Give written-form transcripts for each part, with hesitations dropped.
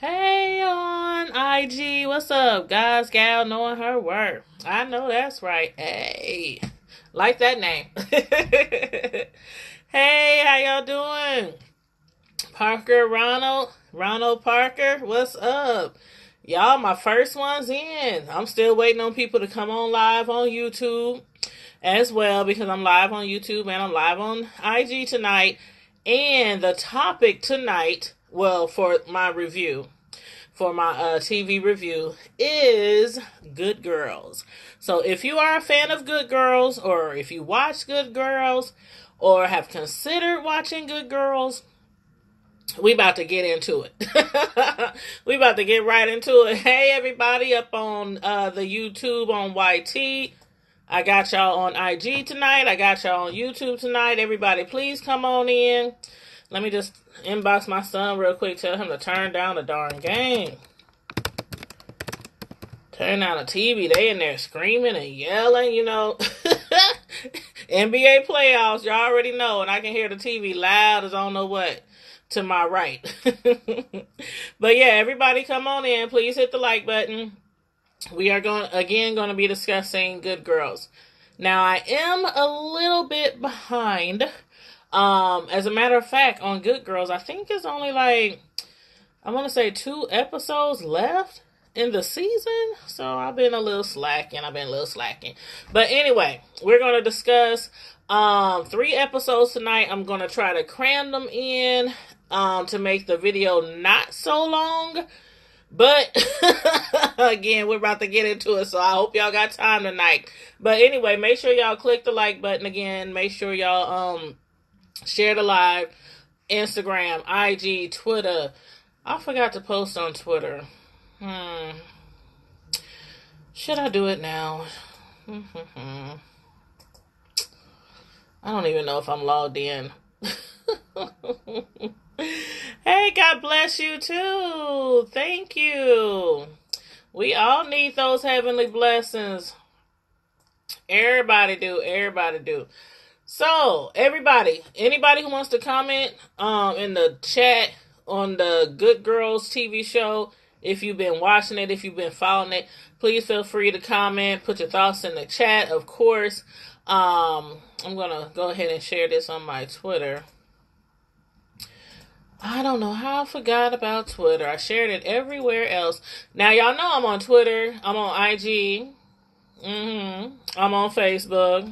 Hey on IG, what's up, guys, gal, knowing her worth. I know that's right. Hey, like that name. Hey, how y'all doing? Parker, Ronald Parker, what's up? Y'all, my first one's in. I'm still waiting on people to come on live on YouTube as well because I'm live on YouTube and I'm live on IG tonight. And the topic tonight, well, for my review, for my TV review is Good Girls. So if you are a fan of Good Girls, or if you watch Good Girls, or have considered watching Good Girls, we about to get into it. We about to get right into it. Hey everybody up on the YouTube on YT. I got y'all on IG tonight. I got y'all on YouTube tonight. Everybody please come on in. Let me just inbox my son real quick. Tell him to turn down the darn game. Turn down the TV. They in there screaming and yelling, you know. NBA playoffs, you already know. And I can hear the TV loud as I don't know what to my right. But yeah, everybody come on in. Please hit the like button. We are going to be discussing Good Girls. Now, I am a little bit behind. As a matter of fact, on Good Girls, I think it's only like, I want to say 2 episodes left in the season. So I've been a little slacking. But anyway, we're going to discuss 3 episodes tonight. I'm going to try to cram them in to make the video not so long. But again, we're about to get into it, so I hope y'all got time tonight. But anyway, make sure y'all click the like button again. Make sure y'all share the live. Instagram, IG, Twitter. I forgot to post on Twitter. Should I do it now? I don't even know if I'm logged in. Hey, God bless you too. Thank you. We all need those heavenly blessings. Everybody do. So, anybody who wants to comment in the chat on the Good Girls TV show, if you've been watching it, if you've been following it, please feel free to comment, put your thoughts in the chat, of course. I'm going to go ahead and share this on my Twitter. I don't know how I forgot about Twitter. I shared it everywhere else. Now, y'all know I'm on Twitter. I'm on IG. I'm on Facebook.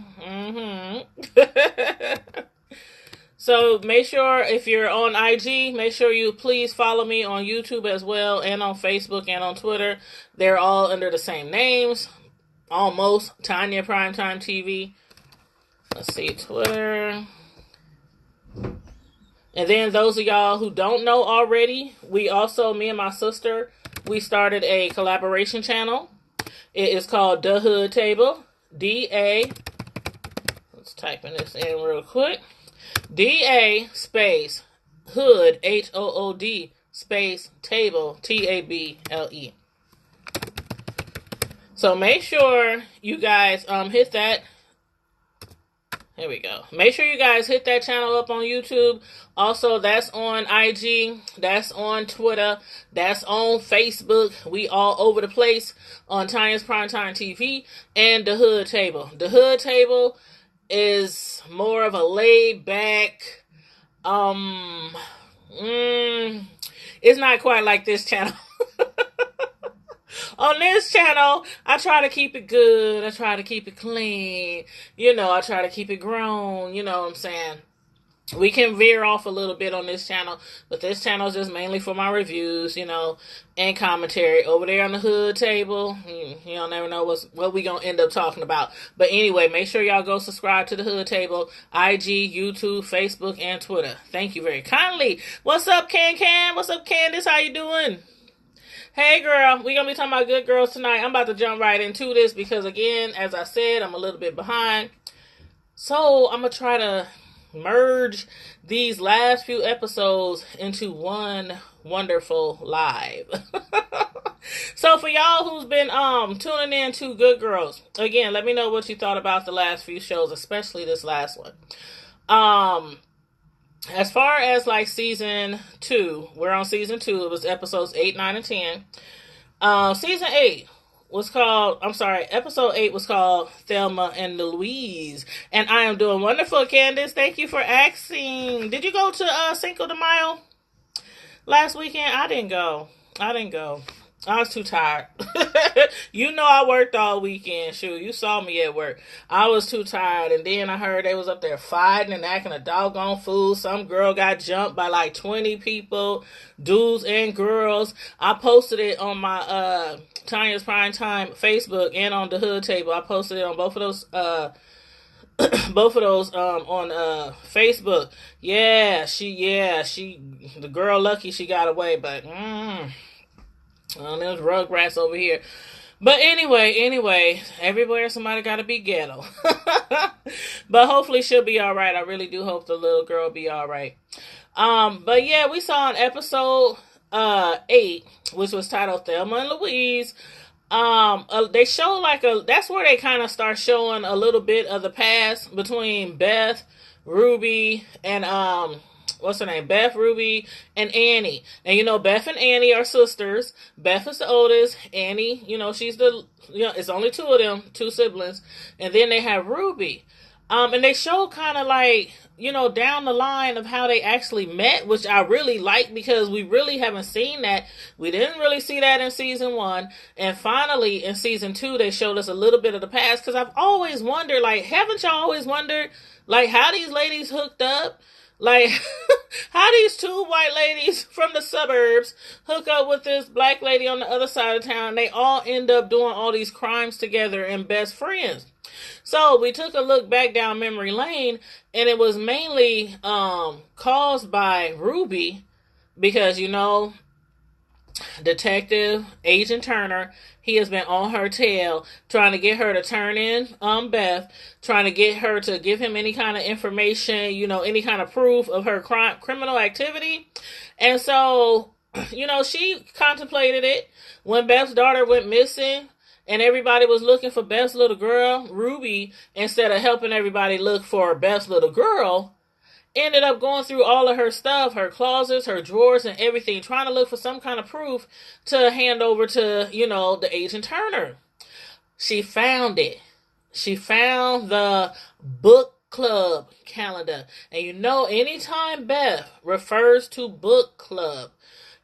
So make sure if you're on IG, make sure you please follow me on YouTube as well, and on Facebook and on Twitter. They're all under the same names. Almost. Tanya Primetime TV. Let's see, Twitter. And then those of y'all who don't know already, me and my sister, we started a collaboration channel. It is called The Hood Table. Let's type in this in real quick. DA space Hood, HOOD space Table, TABLE. So make sure you guys hit that. Here we go. Make sure you guys hit that channel up on YouTube. Also, that's on IG. That's on Twitter. That's on Facebook. We all over the place on Tanya's Primetime TV and The Hood Table. The Hood Table is more of a laid back, it's not quite like this channel. On this channel, I try to keep it good. I try to keep it clean. I try to keep it grown. You know what I'm saying? We can veer off a little bit on this channel, but this channel is just mainly for my reviews, and commentary. Over there on the Hood Table, you don't never know what we gonna end up talking about. But anyway, make sure y'all go subscribe to the Hood Table, IG, YouTube, Facebook, and Twitter. Thank you very kindly. What's up, Can? What's up, Candace? How you doing? Hey girl, we're going to be talking about Good Girls tonight. I'm about to jump right into this because, again, as I said, I'm a little bit behind. So I'm going to try to merge these last few episodes into one wonderful live. So for y'all who's been tuning in to Good Girls, again, let me know what you thought about the last few shows, especially this last one. As far as like season 2, we're on season 2. It was episodes 8, 9, and 10. Season 8 was called, I'm sorry, episode 8 was called Thelma and Louise. And I am doing wonderful, Candace. Thank you for asking. Did you go to Cinco de Mayo last weekend? I didn't go. I was too tired. You know I worked all weekend. Shoot, you saw me at work. I was too tired. And then I heard they was up there fighting and acting a doggone fool. Some girl got jumped by like 20 people, dudes and girls. I posted it on my Tanya's Prime Time Facebook and on the Hood Table. I posted it on both of those on Facebook. She the girl lucky she got away, but there's rugrats over here. But anyway, everywhere somebody gotta be ghetto. But hopefully she'll be alright. I really do hope the little girl be alright. But yeah, we saw an episode 8, which was titled Thelma and Louise. They show that's where they kind of start showing a little bit of the past between Beth, Ruby, and what's her name? Beth, Ruby, and Annie. And Beth and Annie are sisters. Beth is the oldest. Annie, she's it's only 2 of them, 2 siblings. And then they have Ruby. And they show kind of like, down the line of how they actually met, which I really like because we really haven't seen that. We didn't really see that in season 1. And finally, in season 2, they showed us a little bit of the past. Because I've always wondered, haven't y'all always wondered, how these ladies hooked up? How these 2 white ladies from the suburbs hook up with this black lady on the other side of town. They all end up doing all these crimes together and best friends. So we took a look back down memory lane, and it was mainly caused by Ruby because, Detective Agent Turner, he has been on her tail trying to get her to turn in Beth, trying to get her to give him any kind of information, any kind of proof of her criminal activity. And so, she contemplated it when Beth's daughter went missing. And everybody was looking for Beth's little girl. Ruby, instead of helping everybody look for Beth's little girl, ended up going through all of her stuff, her closets, her drawers, and everything, trying to look for some kind of proof to hand over to, the Agent Turner. She found it. She found the book club calendar. And anytime Beth refers to book club,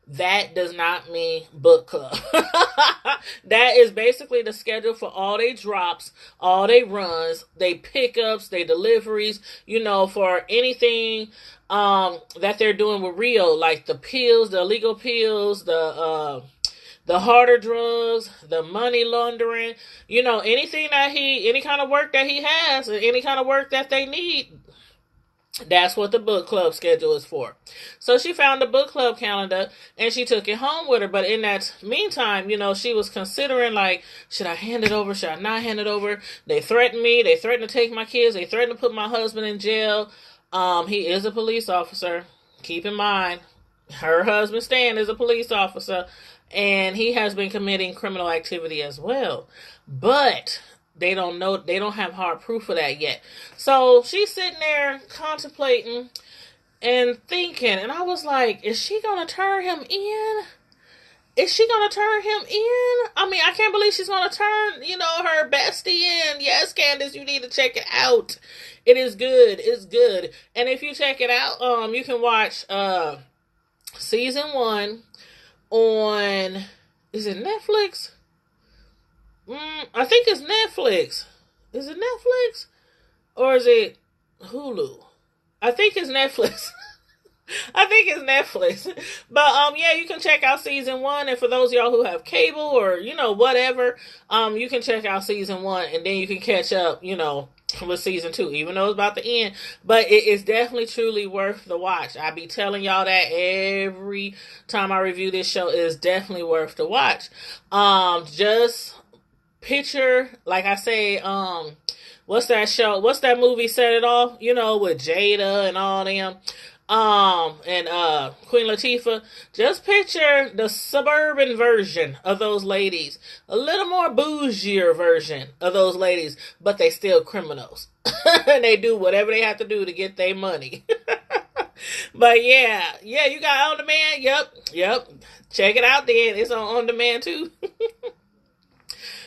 that does not mean book club. That is basically the schedule for all they drops, all they runs, they pickups, they deliveries, for anything that they're doing with Rio, like the pills, the illegal pills, the harder drugs, the money laundering, anything any kind of work that he has, any kind of work that they need. That's what the book club schedule is for. So she found the book club calendar and she took it home with her. But in that meantime, she was considering should I hand it over? Should I not hand it over? They threatened me. They threatened to take my kids. They threatened to put my husband in jail. He is a police officer. Keep in mind, her husband Stan is a police officer and he has been committing criminal activity as well. But they don't know, they don't have hard proof of that yet. So she's sitting there contemplating and thinking, and I was like, is she going to turn him in? Is she going to turn him in? I mean, I can't believe she's going to turn, her bestie in. Yes, Candace, you need to check it out. It is good. It's good. And if you check it out, you can watch season 1 on, is it Netflix? I think it's Netflix. Is it Netflix? Or is it Hulu? I think it's Netflix. I think it's Netflix. But yeah, you can check out season 1, and for those of y'all who have cable or whatever, you can check out season 1 and then you can catch up, with season 2, even though it's about to end. But it is definitely truly worth the watch. I be telling y'all that every time I review this show. It is definitely worth the watch. Just picture, like I say, what's that show? What's that movie, Set It Off? With Jada and all them. And Queen Latifah. Just picture the suburban version of those ladies. A little more bougier version of those ladies, but they still criminals. And they do whatever they have to do to get their money. But yeah, you got on demand. Yep. Check it out. Then it's on demand too.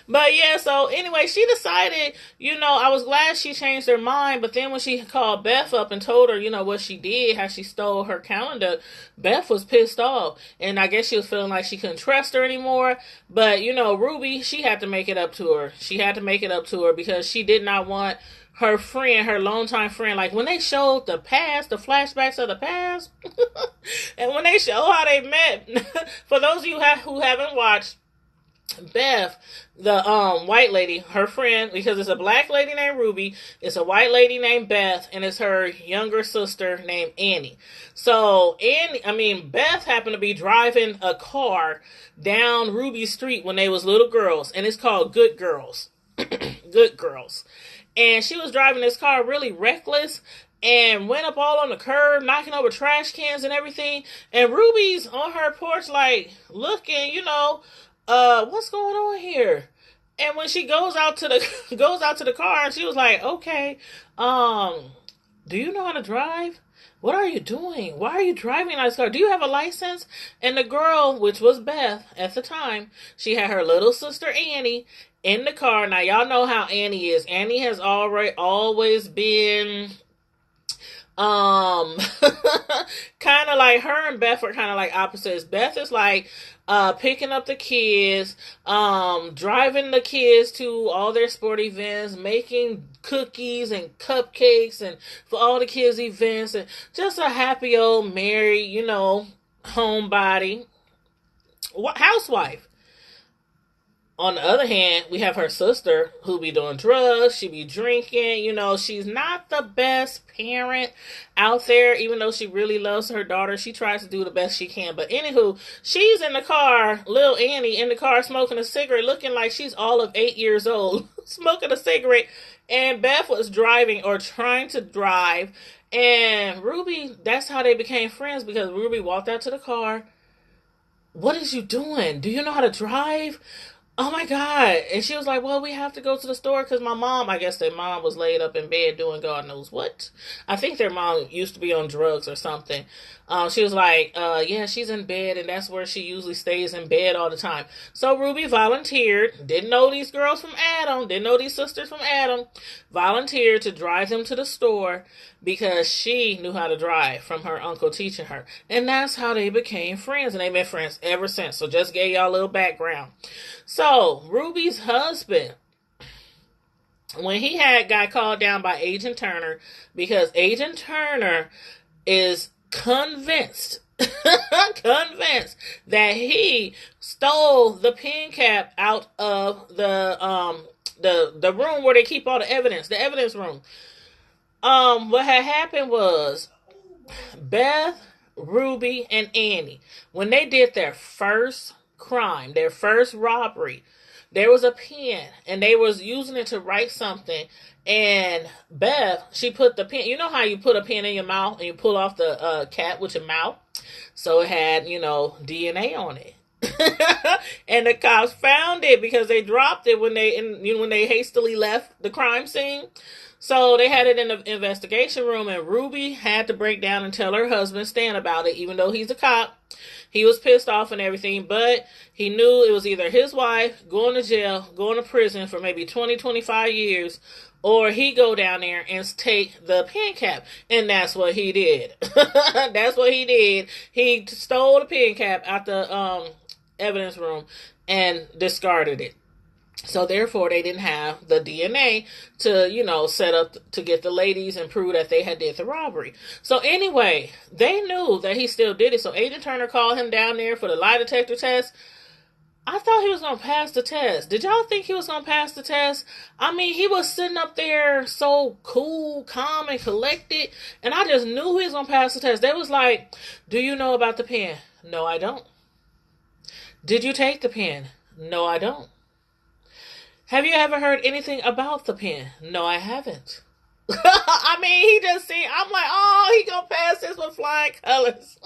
But yeah, so anyway, she decided, I was glad she changed her mind. But then when she called Beth up and told her, what she did, how she stole her calendar, Beth was pissed off. And I guess she was feeling like she couldn't trust her anymore. But, Ruby, she had to make it up to her. She had to make it up to her because she did not want her friend, her longtime friend, like when they showed the past, the flashbacks of the past, and when they show how they met, for those of you who haven't watched, Beth, the white lady, her friend, because it's a black lady named Ruby, it's a white lady named Beth, and it's her younger sister named Annie. So Beth happened to be driving a car down Ruby Street when they was little girls, and it's called Good Girls. Good Girls. And she was driving this car really reckless and went up all on the curb, knocking over trash cans and everything. And Ruby's on her porch, like, looking, what's going on here? And when she goes out to the car, and she was like, okay, do you know how to drive? What are you doing? Why are you driving this car? Do you have a license? And the girl, which was Beth at the time, she had her little sister Annie in the car. Now y'all know how Annie is. Annie has always been kind of like, her and Beth are kind of like opposites. Beth is like picking up the kids, driving the kids to all their sport events, making cookies and cupcakes and for all the kids events, and just a happy old married, homebody, housewife. On the other hand, we have her sister who be doing drugs. She be drinking. She's not the best parent out there, even though she really loves her daughter. She tries to do the best she can. But anywho, she's in the car, little Annie in the car smoking a cigarette, looking like she's all of 8 years old, smoking a cigarette. And Beth was driving or trying to drive. And Ruby, that's how they became friends, because Ruby walked out to the car. What is you doing? Do you know how to drive? Oh my God. And she was like, well, we have to go to the store because my mom, I guess their mom was laid up in bed doing God knows what. I think their mom used to be on drugs or something. She was like, yeah, she's in bed, and that's where she usually stays in bed all the time. So Ruby volunteered, didn't know these girls from Adam, didn't know these sisters from Adam, volunteered to drive them to the store because she knew how to drive from her uncle teaching her. And that's how they became friends, and they've been friends ever since. So just gave y'all a little background. So Ruby's husband, when he got called down by Agent Turner, because Agent Turner is convinced that he stole the pen cap out of the room where they keep all the evidence room. What had happened was Beth, Ruby, and Annie, when they did their first crime, their first robbery, there was a pen and they was using it to write something. And Beth, she put the pen, you know how you put a pen in your mouth and you pull off the cap with your mouth? So it had, DNA on it. And the cops found it because they dropped it when they hastily left the crime scene. So they had it in the investigation room, and Ruby had to break down and tell her husband Stan about it, even though he's a cop. He was pissed off and everything, but he knew it was either his wife going to jail, going to prison for maybe 20, 25 years, or he go down there and take the pen cap. And that's what he did. That's what he did. He stole the pen cap out the evidence room and discarded it. So therefore, they didn't have the DNA to, set up to get the ladies and prove that they had did the robbery. So anyway, they knew that he still did it. So Agent Turner called him down there for the lie detector test. I thought he was going to pass the test. Did y'all think he was going to pass the test? I mean, he was sitting up there so cool, calm, and collected. And I just knew he was going to pass the test. They was like, do you know about the pen? No, I don't. Did you take the pen? No, I don't. Have you ever heard anything about the pen? No, I haven't. I mean, he just seen, I'm like, oh, he gonna pass this with flying colors.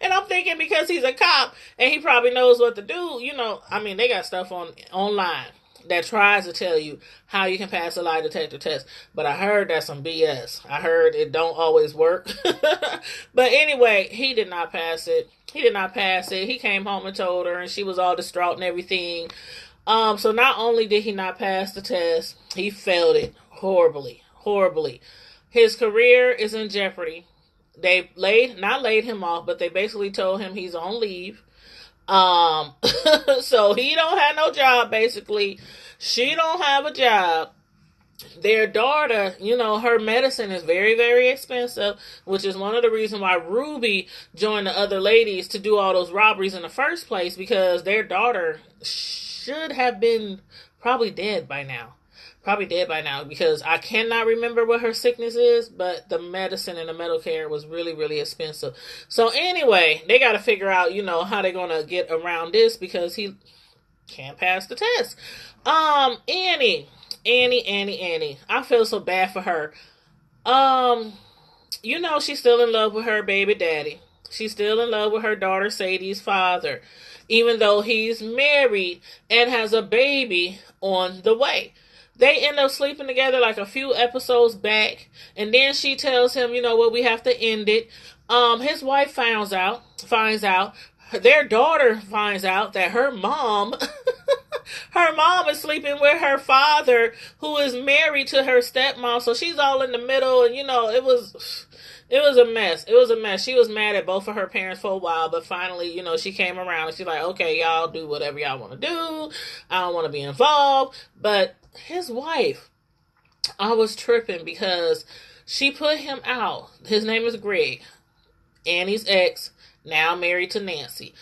And I'm thinking because he's a cop and he probably knows what to do, I mean, they got stuff online. that tries to tell you how you can pass a lie detector test. But I heard that's some BS. I heard it don't always work. But anyway, he did not pass it. He did not pass it. He came home and told her, and she was all distraught and everything. So not only did he not pass the test, he failed it horribly, horribly. His career is in jeopardy. They not laid him off, but they basically told him he's on leave. So he don't have no job, basically. She don't have a job. Their daughter, her medicine is very, very expensive, which is one of the reasons why Ruby joined the other ladies to do all those robberies in the first place, because their daughter should have been probably dead by now. Because I cannot remember what her sickness is, but the medicine and the medical care was really, really expensive. So anyway, they got to figure out, how they're going to get around this, because he can't pass the test. Annie. I feel so bad for her. She's still in love with her baby daddy. She's still in love with her daughter Sadie's father, even though he's married and has a baby on the way. They end up sleeping together like a few episodes back, and then she tells him, we have to end it. His wife finds out, their daughter finds out that her mom is sleeping with her father, who is married to her stepmom. So she's all in the middle, and it was a mess. It was a mess. She was mad at both of her parents for a while, but finally, she came around and she's like, okay, y'all do whatever y'all want to do. I don't want to be involved. But his wife, I was tripping because she put him out. His name is Greg, Annie's ex, now married to Nancy.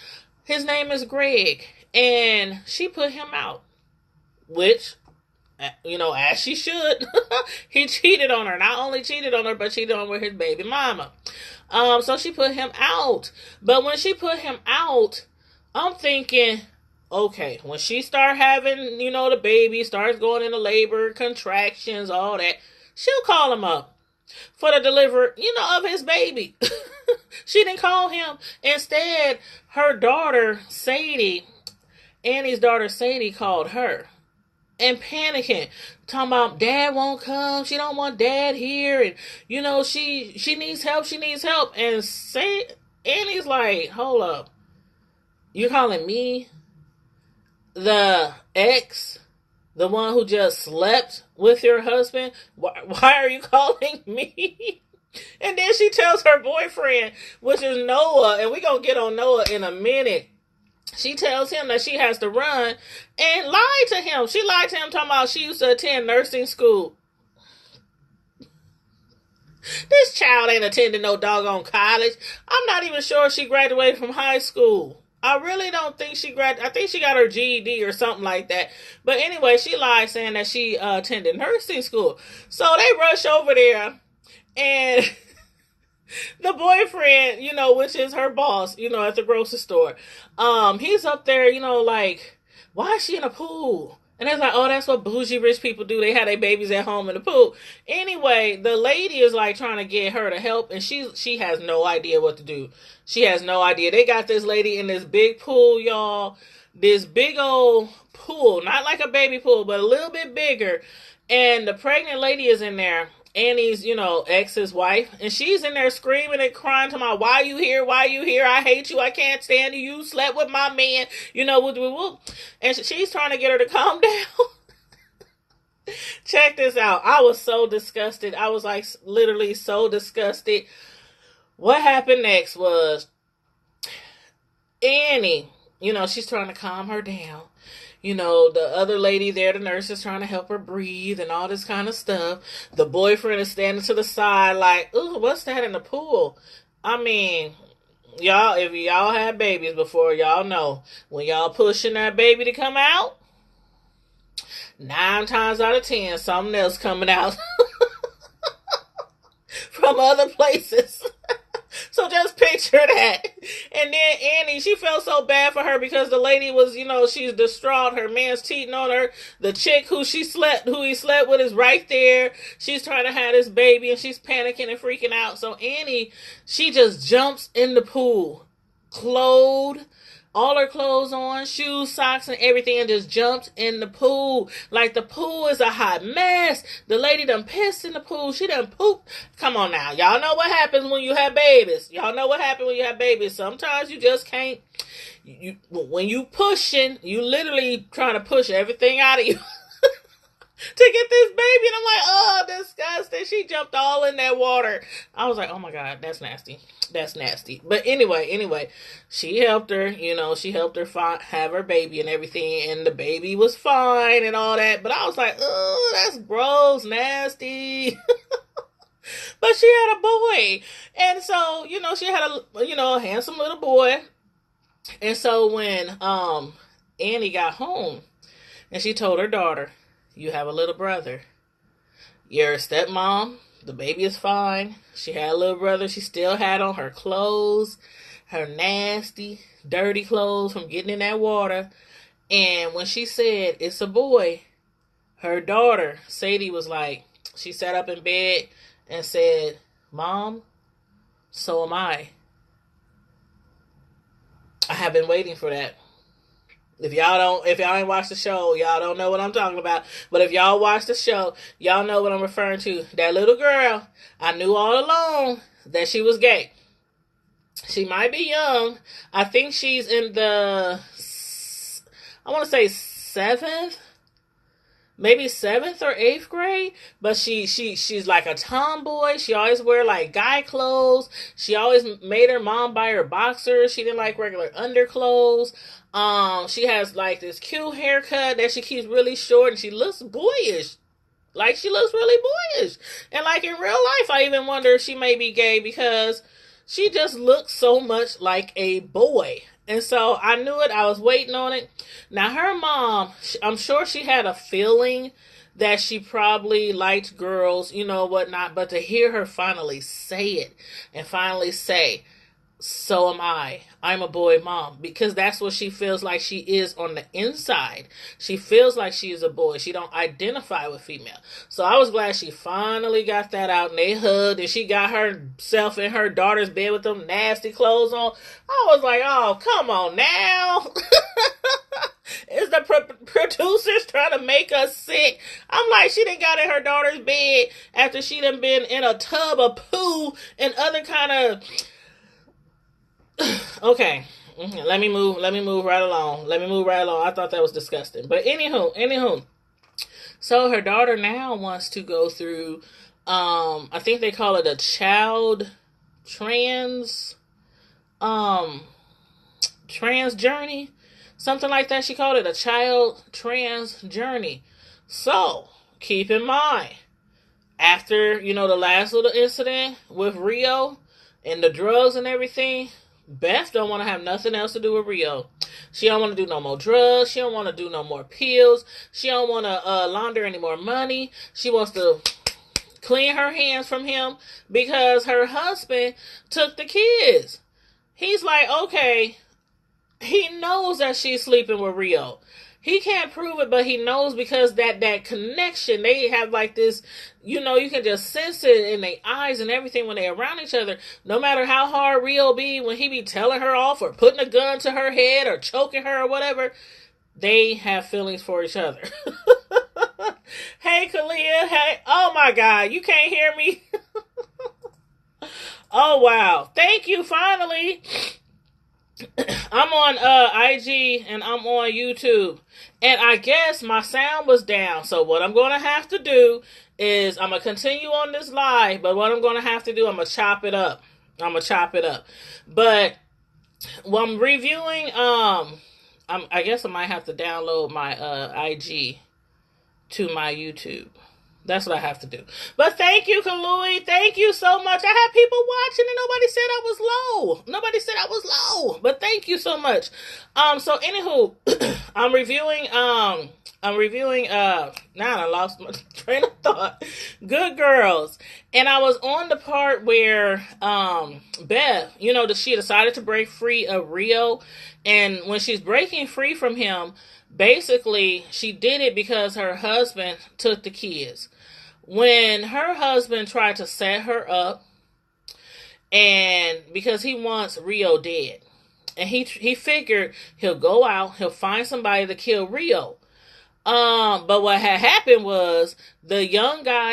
His name is Greg, and she put him out, which, as she should. He cheated on her. Not only cheated on her, but cheated on with his baby mama. So she put him out. But when she put him out, I'm thinking, okay, when she start having, the baby starts going into labor, contractions, all that, she'll call him up for the delivery, of his baby. She didn't call him. Instead, her daughter, Sadie, Annie's daughter, Sadie, called her. And panicking, talking about dad won't come, she don't want dad here, and she needs help, and Annie's like, hold up, you're calling me the ex, the one who just slept with your husband? Why are you calling me? And then she tells her boyfriend, which is Noah, and we're gonna get on Noah in a minute. She tells him that she has to run and lie to him. She lied to him talking about she used to attend nursing school. This child ain't attending no doggone college. I'm not even sure she graduated from high school. I really don't think she graduated. I think she got her GED or something like that. But anyway, she lied saying that she attended nursing school. So they rush over there, and the boyfriend, which is her boss, at the grocery store, he's up there, like, why is she in a pool? And they're like, oh, that's what bougie rich people do. They have their babies at home in the pool. Anyway, the lady is like trying to get her to help, and she has no idea what to do. She has no idea. They got this lady in this big pool, y'all. This big old pool, not like a baby pool, but a little bit bigger. And the pregnant lady is in there. Annie's, ex's wife, and she's in there screaming and crying to my, why you here? I hate you. I can't stand you. You slept with my man, whoop. And she's trying to get her to calm down. Check this out. I was so disgusted. I was like literally so disgusted. What happened next was Annie, she's trying to calm her down. The other lady there, the nurse, is trying to help her breathe and all this kind of stuff. The boyfriend is standing to the side like, ooh, what's that in the pool? I mean, y'all, if y'all had babies before, y'all know. When y'all pushing that baby to come out, 9 times out of 10, something else coming out from other places. So just picture that. And then Annie, she felt so bad for her because the lady was, she's distraught. Her man's cheating on her. The chick who he slept with is right there. She's trying to have this baby and she's panicking and freaking out. So Annie, she just jumps in the pool, clothed, all her clothes on, shoes, socks, and everything, and just jumped in the pool. Like, the pool is a hot mess. The lady done pissed in the pool. She done pooped. Come on now. Y'all know what happens when you have babies. Y'all know what happens when you have babies. Sometimes you just can't. When you pushing, you literally trying to push everything out of you. To get this baby, and I'm like, oh, disgusting. She jumped all in that water. I was like, oh my God, that's nasty. That's nasty. But anyway, she helped her, she helped her have her baby and everything, and the baby was fine and all that. But I was like, oh, that's gross, nasty. But she had a boy. And so, she had a handsome little boy. And so when Annie got home and she told her daughter, you have a little brother. You're a stepmom. The baby is fine. She had a little brother. She still had on her clothes, her nasty, dirty clothes from getting in that water. And when she said, it's a boy, her daughter, Sadie, was like, she sat up in bed and said, Mom, so am I. I have been waiting for that. If y'all ain't watched the show, y'all don't know what I'm talking about. But if y'all watch the show, y'all know what I'm referring to. That little girl, I knew all along that she was gay. She might be young. I think she's in the, I want to say 7th, maybe 7th or 8th grade. But she's like a tomboy. She always wear like guy clothes. She always made her mom buy her boxers. She didn't like regular underclothes. She has like this cute haircut that she keeps really short, and she looks boyish. Like, she looks really boyish. And like in real life, I even wonder if she may be gay because she just looks so much like a boy. And so I knew it. I was waiting on it. Now, her mom, I'm sure she had a feeling that she probably liked girls, whatnot. But to hear her finally say it and finally say, so am I. I'm a boy mom. Because that's what she feels like she is on the inside. She feels like she is a boy. She don't identify with female. So I was glad she finally got that out, and they hugged, and she got herself in her daughter's bed with them nasty clothes on. I was like, oh, come on now. Is the producers trying to make us sick? I'm like, she done got in her daughter's bed after she done been in a tub of poo and other kind of... Okay, let me move right along. I thought that was disgusting. But anywho, so her daughter now wants to go through, I think they call it a child trans journey. Something like that. She called it a child trans journey. So, keep in mind, after, the last little incident with Rio and the drugs and everything, Beth don't want to have nothing else to do with Rio. She don't want to do no more drugs. She don't want to do no more pills. She don't want to launder any more money. She wants to clean her hands from him because her husband took the kids. He's like, okay, he knows that she's sleeping with Rio. He can't prove it, but he knows because that connection, they have like this, you can just sense it in their eyes and everything when they're around each other. No matter how hard Rio be, when he be telling her off or putting a gun to her head or choking her or whatever, they have feelings for each other. Hey, Kalia. Hey. Oh my God. You can't hear me? Oh, wow. Thank you. Finally. I'm on IG and I'm on YouTube, and I guess my sound was down. So what I'm going to have to do is I'm going to continue on this live, but what I'm going to have to do, I'm going to chop it up. But when I'm reviewing, I guess I might have to download my IG to my YouTube. That's what I have to do. But thank you, Kalui. Thank you so much. I had people watching and nobody said I was low. But thank you so much. So anywho, I'm reviewing, now I lost my train of thought. Good Girls. And I was on the part where, Beth, she decided to break free of Rio. And when she's breaking free from him, basically, she did it because her husband took the kids. When her husband tried to set her up, and because he wants Rio dead, and he figured he'll go out, he'll find somebody to kill Rio. But what had happened was the young guys